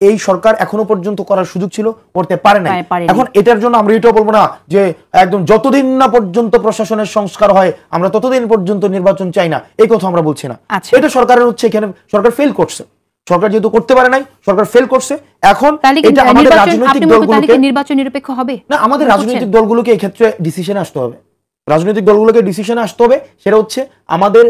এই সরকার এখনো পর্যন্ত করার সুযোগ ছিল, করতে পারে নাই। এখন এটার জন্য আমরা এটাও বলবো না যে একদম যতদিন না পর্যন্ত প্রশাসনের সংস্কার হয় আমরা ততদিন পর্যন্ত নির্বাচন চাই না, এই কথা আমরা বলছি না। এটা সরকারের হচ্ছে, এখানে সরকার ফেল করছে, সরকার যেহেতু করতে পারে নাই, সরকার ফেল করছে। এখন এটা আমাদের রাজনৈতিক দলগুলোকে নির্বাচন নিরপেক্ষ হবে না, আমাদের রাজনৈতিক দলগুলোকে এই ক্ষেত্রে ডিসিশনে আসতে হবে, রাজনৈতিক দলগুলোকে ডিসিশনে আসতে হবে। সেটা হচ্ছে আমাদের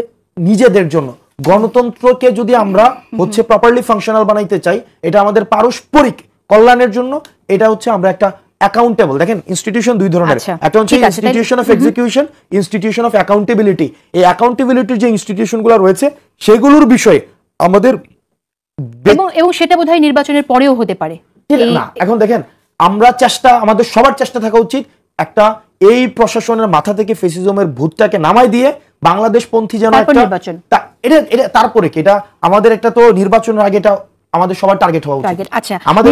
নিজেদের জন্য গণতন্ত্রকে যদি আমরা হচ্ছে প্রপারলি ফাংশনাল বানাইতে চাই, এটা আমাদের পারস্পরিক কল্যাণের জন্য, এটা হচ্ছে আমরা একটা অ্যাকাউন্টেবল, দেখেন ইনস্টিটিউশন দুই ধরনের, একটা হচ্ছে institution of execution, institution of accountability. এই অ্যাকাউন্টেবিলিটির যে ইনস্টিটিউশনগুলো রয়েছে সেগুলোর বিষয়ে আমাদের এবং সেটা বোধহয় নির্বাচনের পরেও হতে পারে না। এখন দেখেন আমরা চেষ্টা, আমাদের সবার চেষ্টা থাকা উচিত একটা এই প্রশাসনের মাথা থেকে ফেসিজমের ভূতটাকে নামাই দিয়ে বাংলাদেশ পন্থী যেন একটা এটা তারপরে কি এটা আমাদের একটা তো নির্বাচনের আগে এটা আমাদের সবার টার্গেট হওয়া উচিত। আচ্ছা, আমাদের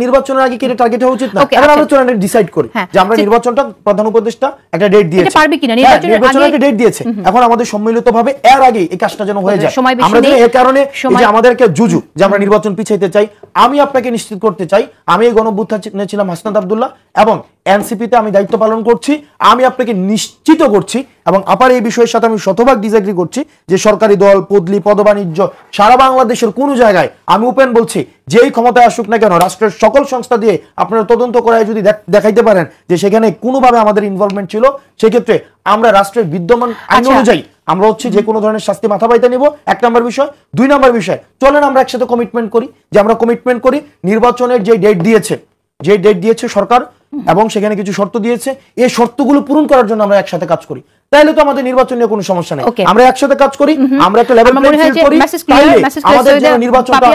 নির্বাচনের আগে কি এটা টার্গেট হওয়া উচিত না? এখন আমরা চলেন ডিসাইড করি যে আমরা নির্বাচনটা প্রধান উপদেষ্টা একটা ডেট দিয়েছে, পারবে কিনা নির্বাচনের একটা ডেট দিয়েছে, এখন আমাদের সম্মিলিতভাবে এর আগে এই কাজটা যেন হয়ে যায়। আমরা যেন এই কারণে যে আমাদেরকে জুজু যে আমরা নির্বাচন পিছাইতে চাই, আমি আপনাকে নিশ্চিত করতে চাই, আমি এই গণঅভ্যুত্থানে ছিলাম হাসনাত আব্দুল্লাহ এবং এনসিপিতে আমি দায়িত্ব পালন করছি, আমি আপনাকে নিশ্চিত করছি এবং আপার এই বিষয়ের সাথে আমি শতভাগ ডিসএগ্রি করছি যে সরকারি দল, পদলি, পদবাণিজ্য সারা বাংলাদেশের কোন জায়গায় আমি ওপেন বলছি যেই ক্ষমতায় আসুক না কেন, রাষ্ট্রের সকল সংস্থা দিয়ে আপনারা তদন্ত করায় যদি দেখাইতে পারেন যে সেখানে কোনোভাবে আমাদের ইনভলভমেন্ট ছিল, সেক্ষেত্রে আমরা রাষ্ট্রের বিদ্যমান আইন অনুযায়ী আমরা হচ্ছে যে কোনো ধরনের শাস্তি মাথা পাইতে নিব, এক নম্বর বিষয়। দুই নম্বর বিষয়, চলেন আমরা একসাথে কমিটমেন্ট করি যে আমরা কমিটমেন্ট করি নির্বাচনের যে ডেট দিয়েছে সরকার এবং সেখানে কিছু শর্ত দিয়েছে, এই শর্তগুলো পূরণ করার জন্য আমরা একসাথে কাজ করি, তাহলে তো আমাদের নির্বাচন নিয়ে কোনো সমস্যা নেই। আমরা একসাথে কাজ করি, আমরা একটা লেভেল প্লেইং ফিল্ড করি, তাহলে আমাদের নির্বাচনটা